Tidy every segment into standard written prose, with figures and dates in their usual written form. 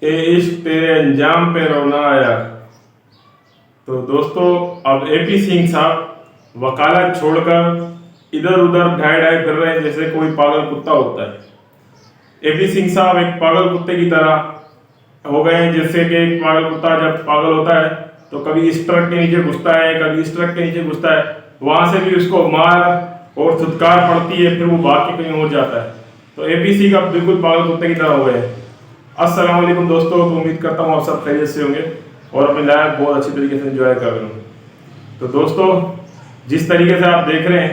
ए इश्क तेरे अंजाम पे रोना आया। तो दोस्तों, अब एपी सिंह साहब वकालत छोड़कर इधर उधर ढाई ढाई फिर रहे हैं जैसे कोई पागल कुत्ता होता है। एपी सिंह साहब एक पागल कुत्ते की तरह हो गए हैं, जैसे कि एक पागल कुत्ता जब पागल होता है तो कभी इस ट्रक के नीचे घुसता है, कभी इस ट्रक के नीचे घुसता है, वहां से भी उसको मार और धुतकार पड़ती है, फिर वो भाग के कहीं हो जाता है। तो एपी सिंह अब बिल्कुल पागल कुत्ते की तरह हो गए हैं। अस्सलाम वालेकुम दोस्तों, तो उम्मीद करता हूँ आप सब खैरियत से होंगे और अपनी लाइफ बहुत अच्छी तरीके से एंजॉय कर रहे होंगे। तो दोस्तों, जिस तरीके से आप देख रहे हैं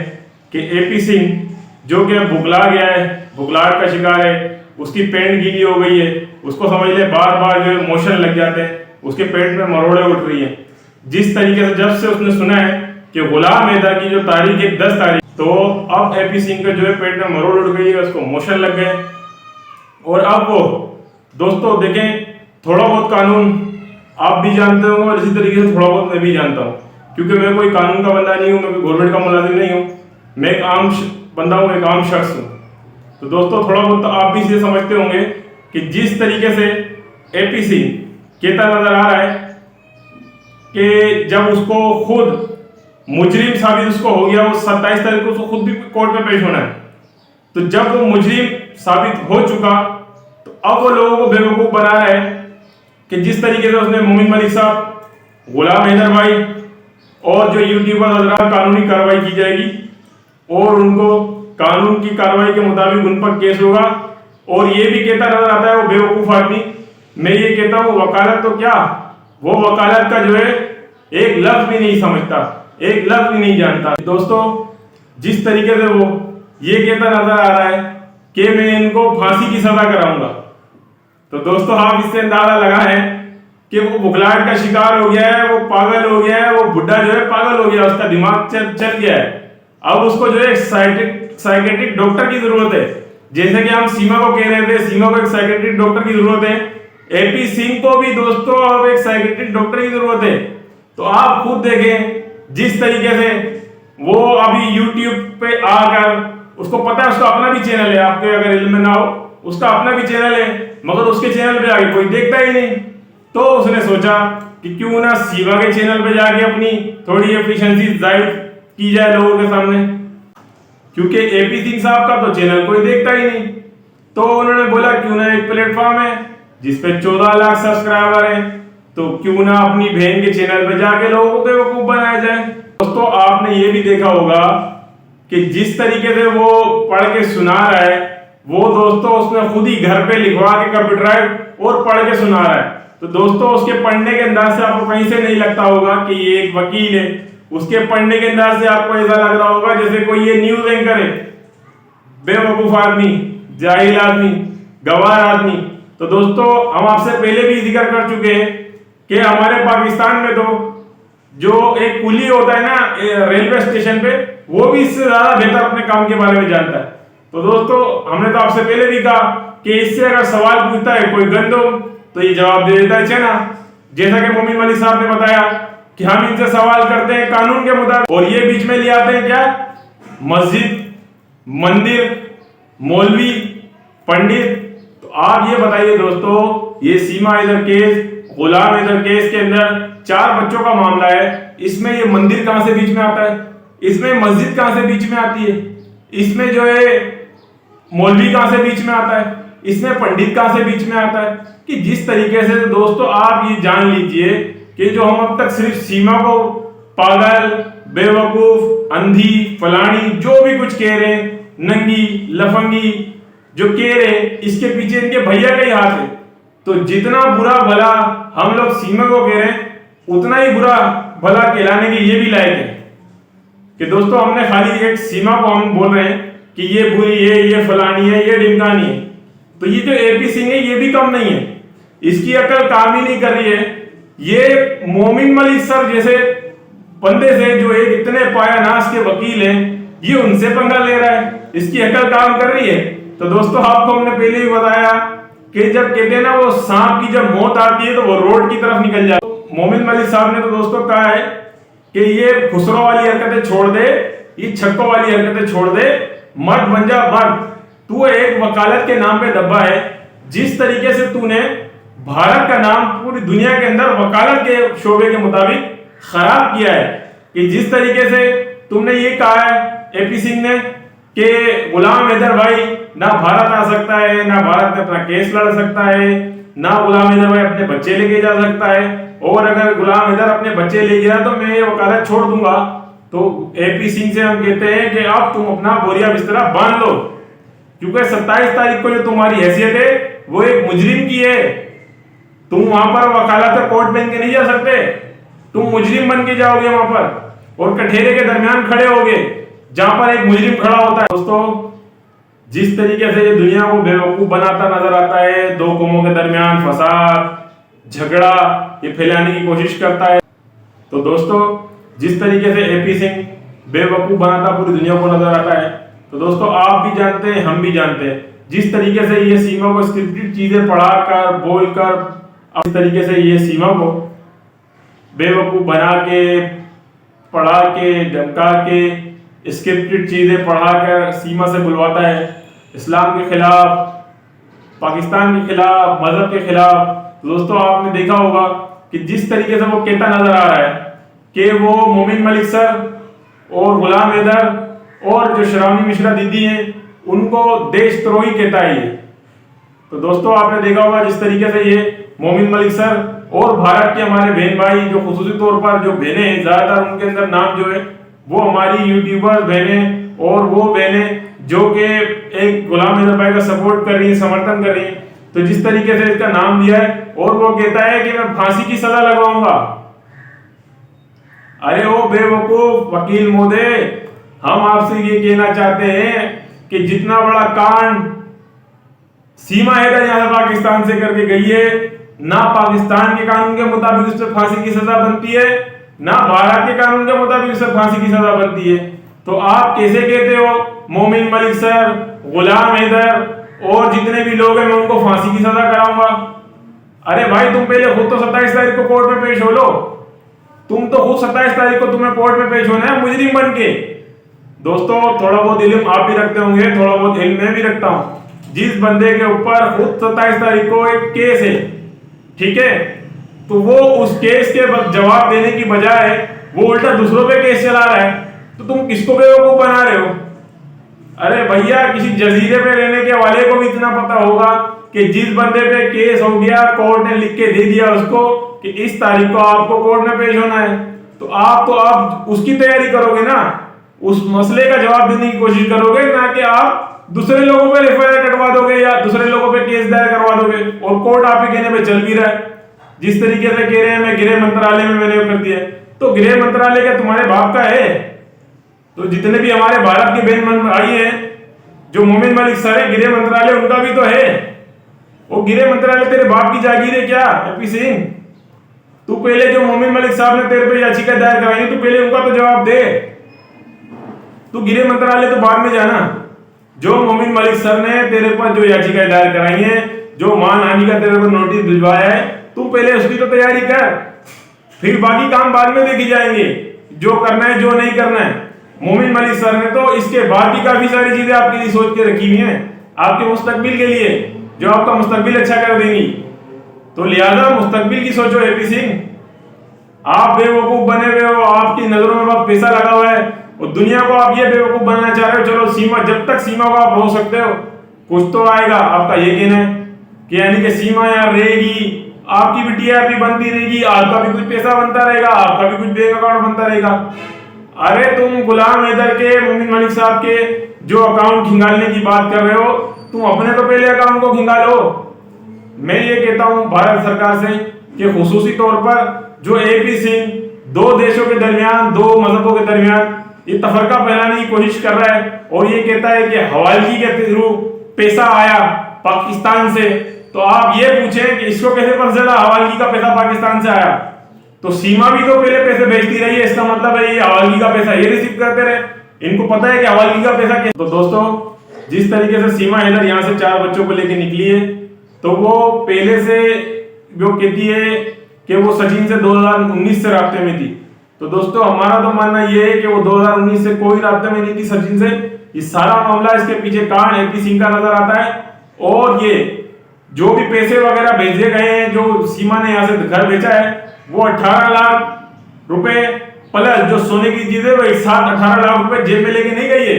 कि एपी सिंह जो कि अब बुगला गया है, बुगलाहट का शिकार है, उसकी पैंट गीली हो गई है, उसको समझ ले बार बार जो है मोशन लग जाते हैं, उसके पेट में मरोड़े उठ रही हैं। जिस तरीके से जब से उसने सुना है कि गुलाम हैदर की जो तारीख है 10 तारीख, तो अब एपी सिंह का जो है पेट में मरोड़ उठ गई है, उसको मोशन लग गए। और अब वो दोस्तों देखें, थोड़ा बहुत कानून आप भी जानते हो और इसी तरीके से थोड़ा बहुत मैं भी जानता हूँ, क्योंकि मैं कोई कानून का बंदा नहीं हूँ, मैं कोई गवर्नमेंट का मुलाजिम नहीं हूँ, मैं एक आम बंदा हूँ, एक आम शख्स हूँ। तो दोस्तों, थोड़ा बहुत तो आप भी इसे समझते होंगे कि जिस तरीके से एपी सिंह कहता नजर आ रहा है कि जब उसको खुद मुजरिम साबित उसको हो गया, वो 27 तारीख को उसको खुद भी कोर्ट में पेश होना है। तो जब वो मुजरिम साबित हो चुका तो अब वो लोगों को बेवकूफ बना रहा है कि जिस तरीके से उसने मोमिन मलिक साहब, गुलाम हैदर भाई और जो यूट्यूबर हजरात, कानूनी कार्रवाई की जाएगी और उनको कानून की कार्रवाई के मुताबिक उन पर केस होगा। और ये भी कहता नजर आता है वो बेवकूफ आदमी, मैं ये कहता हूँ वकालत तो क्या, वो वकालत का जो है एक लफ्ज भी नहीं समझता, एक लफ्ज भी नहीं जानता। दोस्तों, जिस तरीके से वो ये कहता नजर आ रहा है कि मैं इनको फांसी की सजा कराऊंगा, तो दोस्तों आप इससे अंदाजा लगाएं कि वो बुखलाहट का शिकार हो गया है, वो पागल हो गया है, वो बुढ़ा जो है पागल हो गया, उसका दिमाग चल गया है। अब उसको जो है साइकेट्रिक डॉक्टर की जरूरत है। जैसे कि हम सीमा को कह रहे थे, सीमा को एक साइकेट्रिक डॉक्टर की जरूरत है, एपी सिंह को भी दोस्तों अब एक साइकेट्रिक डॉक्टर की जरूरत है। तो आप खुद देखें जिस तरीके से वो अभी यूट्यूब पे आकर, उसको पता है उसका अपना भी चैनल है, आपके अगर इल्म में ना हो, उसका अपना भी चैनल है, मगर उसके चैनल पे आगे कोई देखता ही नहीं। तो उसने सोचा कि क्यों ना सीमा के चैनल पे जाके अपनी थोड़ी एफिशिएंसी जाहिर की जाए लोगों के सामने, क्योंकि एपी सिंह साहब का तो चैनल कोई देखता ही नहीं। तो उन्होंने बोला क्यों ना एक प्लेटफॉर्म है जिसपे 14 लाख सब्सक्राइबर हैं, तो क्यों ना अपनी बहन के चैनल पे जाके लोगों को बेवकूफ बनाया जाए। दोस्तों, आपने ये भी देखा होगा कि जिस तरीके से वो पढ़ के सुना रहा है, वो दोस्तों उसने खुद ही घर पे लिखवा के कंप्यूटराइज और पढ़ के सुना रहा है। तो दोस्तों, उसके पढ़ने के अंदाज से आपको कहीं से नहीं लगता होगा कि ये एक वकील है, उसके पढ़ने के अंदाज से आपको ऐसा लग रहा होगा जैसे कोई ये न्यूज एंकर है। बेवकूफ आदमी, जाहिल आदमी, गवार आदमी। तो दोस्तों, हम आपसे पहले भी जिक्र कर चुके हैं कि हमारे पाकिस्तान में तो जो एक कुली होता है ना रेलवे स्टेशन पे, वो भी इससे ज्यादा बेहतर अपने काम के बारे में जानता है। तो दोस्तों, हमने तो आपसे पहले भी कहा कि इससे अगर सवाल पूछता है कोई गंदम, तो ये जवाब दे देता है चना। जैसा कि मोमिन मलिक साहब ने बताया कि हम इनसे सवाल करते हैं कानून के मुताबिक, और ये बीच में ले आते हैं क्या, मस्जिद, मंदिर, मौलवी, पंडित। तो आप ये बताइए दोस्तों, ये सीमा हैदर केस, गुलाम हैदर केस के अंदर 4 बच्चों का मामला है, इसमें ये मंदिर कहां से बीच में आता है, इसमें मस्जिद कहां से बीच में आती है, इसमें जो है मौलवी कहां से बीच में आता है, इसमें पंडित कहां से बीच में आता है। कि जिस तरीके से दोस्तों आप ये जान लीजिए कि जो हम अब तक सिर्फ सीमा को पागल, बेवकूफ, अंधी, फलानी जो भी कुछ कह रहे हैं, नंगी, लफंगी जो कह रहे हैं, इसके पीछे इनके भैया का ही हाथ है। तो जितना बुरा भला हम लोग सीमा को कह रहे हैं, उतना ही बुरा भला कहलाने के ये भी लायक है कि दोस्तों हमने खाली एक सीमा को हम बोल रहे हैं कि ये बुरी है, ये फलानी है, ये ढिमकानी है। तो ये जो एपी सिंह है ये भी कम नहीं है, इसकी अकल काम ही नहीं कर रही है। ये मोमिन मलिक सर जैसे बंदे से जो एक इतने पायानाश के वकील हैं, ये उनसे पंगा ले रहा है, इसकी अकल काम कर रही है। तो दोस्तों, आपको हमने पहले ही बताया कि जब कहते हैं ना वो सांप की जब मौत आती है तो वो रोड की तरफ निकल जाए। मोमिन मलिक साहब ने तो दोस्तों कहा है कि ये खुसरो वाली हरकतें छोड़ दे, ये छक्कों वाली हरकतें छोड़ दे, मर्द बन जा मर्द। तू एक वकालत के नाम पे दब्बा है, जिस तरीके से तूने भारत का नाम पूरी दुनिया के अंदर वकालत के शोबे के मुताबिक खराब किया है कि जिस तरीके से तुमने ये कहा है एपी सिंह ने कि गुलाम हैदर भाई ना भारत आ सकता है, ना भारत में अपना केस लड़ सकता है, ना गुलाम हैदर भाई अपने बच्चे लेके जा सकता है, और अगर गुलाम हैदर अपने बच्चे ले गया तो मैं ये वकालत छोड़ दूंगा। तो एपी सिंह से हम कहते हैं कि अब तुम अपना बोरिया बिस्तरा बांध लो, क्योंकि 27 तारीख को जो तुम्हारी हैसियत है वो एक मुजरिम की है। तुम वहां पर वकालत कोर्ट बन के नहीं जा सकते, तुम मुजरिम बन के जाओगे वहां पर और कठेरे के दरमियान खड़े होगे जहां पर एक मुजरिम खड़ा होता है। दोस्तों, जिस तरीके से ये दुनिया को बेवकूफ बनाता नजर आता है, दो कौमों के दरमियान फसाद झगड़ा ये फैलाने की कोशिश करता है, तो दोस्तों जिस तरीके से एपी सिंह बेवकूफ बनाता पूरी दुनिया को नजर आता है, तो दोस्तों आप भी जानते हैं हम भी जानते हैं जिस तरीके से ये सीमा को स्क्रिप्टेड चीजें पढ़ाकर बोलकर इस तरीके से ये सीमा को बेवकूफ बना के पढ़ा के धमका के स्क्रिप्टेड चीजें पढ़ाकर सीमा से बुलवाता है इस्लाम के खिलाफ, पाकिस्तान के खिलाफ, मजहब के खिलाफ। दोस्तों आपने देखा होगा कि जिस तरीके से वो कहता नजर आ रहा है कि वो मोमिन मलिक सर और गुलाम हैदर और जो शरावनी मिश्रा दीदी हैं उनको देशद्रोही कहता है ये। तो दोस्तों आपने देखा होगा जिस तरीके से ये मोमिन मलिक सर और भारत के हमारे बहन भाई जो खुसूसी तौर पर जो बहनें हैं, ज्यादातर उनके अंदर नाम जो है वो हमारी यूट्यूबर बहनें और वो बहनें जो कि एक गुलाम हैदर भाई का सपोर्ट कर रही है, समर्थन कर रही है। तो जिस तरीके से इसका नाम दिया है और वो कहता है कि मैं फांसी की सजा लगवाऊंगा। अरे ओ बेवकूफ वकील महोदय, हम आपसे ये कहना चाहते हैं कि जितना बड़ा कांड सीमा हैदर यहां पाकिस्तान से करके गई है, ना पाकिस्तान के कानून के मुताबिक उस पर फांसी की सजा बनती है, ना भारत के कानून के मुताबिक उस पर फांसी की सजा बनती है। तो आप कैसे कहते हो मोमिन मलिक सर, गुलाम हैदर और जितने भी लोग हैं मैं उनको फांसी की सजा कराऊंगा? अरे भाई तुम पहले खुद तो 27 तारीख को कोर्ट में पेश हो लो, तुम तो खुद 27 तारीख को तुम्हें कोर्ट में पेश होना है मुजरिम बन के। दोस्तों थोड़ा बहुत इल्म आप भी रखते होंगे, थोड़ा बहुत इल्म मैं भी रखता हूं। जिस बंदे के ऊपर खुद 27 तारीख को एक केस है, ठीक है, तो वो उस केस के जवाब देने की बजाय वो उल्टा दूसरों पे केस चला रहा है, तो तुम किसको बेवकूफ बना रहे हो? अरे भैया किसी जजीरे पे रहने के वाले को भी इतना पता होगा कि जिस बंदे पे केस हो गया कोर्ट ने लिख के दे दिया उसको कि इस तारीख को आपको कोर्ट में पेश होना है, तो आप उसकी तैयारी करोगे ना, उस मसले का जवाब देने की कोशिश करोगे, ना कि आप दूसरे लोगों पे एफआईआर कटवा दोगे या दूसरे लोगों पे केस दायर करवा दोगे। और कोर्ट आप ही कहने पे चल भी रहा है, जिस तरीके से कह रहे हैं मैं गृह मंत्रालय में मैंने कर दिया, तो गृह मंत्रालय क्या तुम्हारे बाप का है? तो जितने भी हमारे भारत के बहन भाई हैं जो मोमिन मलिक सर है, गृह मंत्रालय उनका भी तो है। वो गृह मंत्रालय तेरे बाप की जागीर है क्या एपी सिंह? तू पहले जो मोमिन मलिक साहब ने तेरे पे याचिका दायर कराई तू पहले उनका तो जवाब दे। तू गृह मंत्रालय तो बाद में जाना। जो मोमिन मलिक सर ने तेरे पर जो याचिका दायर कराई है, जो मानहानि का तेरे को नोटिस भिजवाया है, तू पहले उसकी तो तैयारी कर, फिर बाकी काम बाद में देखी जाएंगे, जो करना है जो नहीं करना है। मोमिन मलिक सर ने तो इसके बाद भी काफी सारी चीजें आपके लिए सोच के रखी हुई हैं, आपके मुस्तकबिल के लिए, जो आपका मुस्तकबिल अच्छा कर देंगी। तो लिहाजा मुस्तकबिल की सोचो एपी सिंह। आप बेवकूफ बने हुए हो, आपकी नजरों में बहुत पैसा लगा हुआ है और दुनिया को आप ये बेवकूफ बनाना चाह रहे हो। चलो सीमा, जब तक सीमा को आप रोक सकते हो कुछ तो आएगा। आपका ये कहना है कि यानी कि सीमा यार रहेगी, आपकी भी टीआरपी बनती रहेगी, आपका भी कुछ पैसा बनता रहेगा, आपका भी कुछ बैंक अकाउंट बनता रहेगा। अरे तुम गुलाम हैदर के, मोमिन मलिक साहब के जो अकाउंट खिंगालने की बात कर रहे हो, तुम अपने तो पहले अकाउंट को खिंगालो। मैं ये कहता हूं भारत सरकार से कि खुसूसी तौर पर जो एपी सिंह दो देशों के दरमियान, दो मजहबों के दरमियान ये तफरका फैलाने की कोशिश कर रहा है और ये कहता है कि हवालगी के थ्रू पैसा आया पाकिस्तान से, तो आप ये पूछें कि इसको कैसे पता चला हवालगी का पैसा पाकिस्तान से आया? तो सीमा भी तो पहले पैसे भेजती रही है, इसका मतलब है ये हवालगी का पैसा ये रिसीव करते रहे, इनको पता है कि हवालगी का पैसा कैसे। तो दोस्तों जिस तरीके से सीमा हैदर यहाँ से 4 बच्चों को लेकर निकली है, तो वो पहले से वो कहती है कि वो सचिन से 2019 से राब्ते में थी। तो दोस्तों हमारा तो मानना ये है कि वो 2019 से कोई राब्ते में नहीं थी सचिन से। ये सारा मामला, इसके पीछे कांड एपी सिंह का नजर आता है और ये जो भी पैसे वगैरह भेजे गए हैं, जो सीमा ने यहाँ से घर बेचा है, वो 18 लाख रुपए प्लस जो सोने की चीजें वो एक साथ 18 लाख रुपए जेब में लेके नहीं गई है।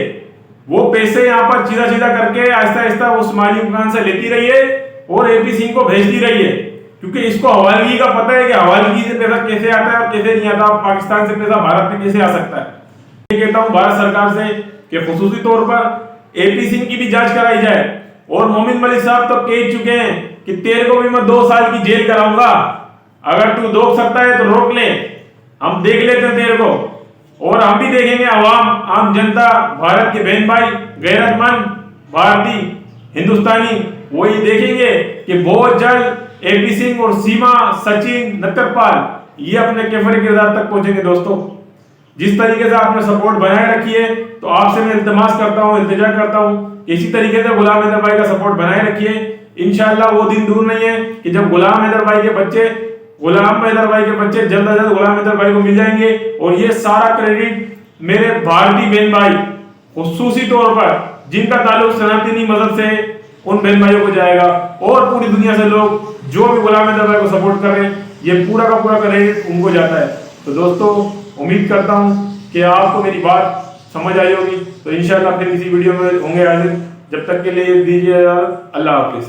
वो पैसे यहाँ पर सीधा सीधा करके आहिस्ता आहिस्ता उस माली दुकान से लेती रही है और एपी सिंह को भेजती रही है, क्योंकि इसको हवालगी का पता है कि हवालगी से पैसा कैसे आता है और कैसे नहीं आता, पाकिस्तान से पैसा भारत में कैसे आ सकता है। मैं कहता हूँ भारत सरकार से कि खुसूसी तौर पर एपी सिंह की भी जांच कराई जाए। और मोमिन मलिक साहब तो कह चुके हैं कि तेरे को भी मैं 2 साल की जेल कराऊंगा, अगर तू रोक सकता है तो रोक ले, हम देख लेते हैं तेरे को। और हम भी देखेंगे, अवाम, आम जनता, भारत के बहन भाई, गैरतमंद भारतीय हिंदुस्तानी वही देखेंगे कि बहुत जल्द एपी सिंह और सीमा, सचिन, नटरपाल ये अपने कैफरे किरदार तक पहुंचेंगे। दोस्तों, जिस तरीके से आपने सपोर्ट बनाए रखी है, तो आपसे मैं इल्तिमास करता हूं, इल्तिजा करता हूं, इसी तरीके से गुलाम हैदर भाई का सपोर्ट बनाए रखिए। इंशाल्लाह वो दिन दूर नहीं है कि जब गुलाम हैदर भाई के बच्चे जल्द से जल्द गुलाम हैदर भाई को मिल जाएंगे। और ये सारा क्रेडिट मेरे भारतीय बहन भाई, खुसूसी तौर पर जिनका ताल्लुक सनातनी मजहब से, उन बहन भाइयों को जाएगा। और पूरी दुनिया से लोग जो भी गुलाम हैदर भाई को सपोर्ट कर रहे हैं, ये पूरा का पूरा क्रेडिट उनको जाता है। तो दोस्तों, उम्मीद करता हूं कि आपको मेरी बात समझ आई होगी। तो इंशाल्लाह फिर किसी वीडियो में होंगे हाजिर। जब तक के लिए दीजिए अल्लाह हाफिज।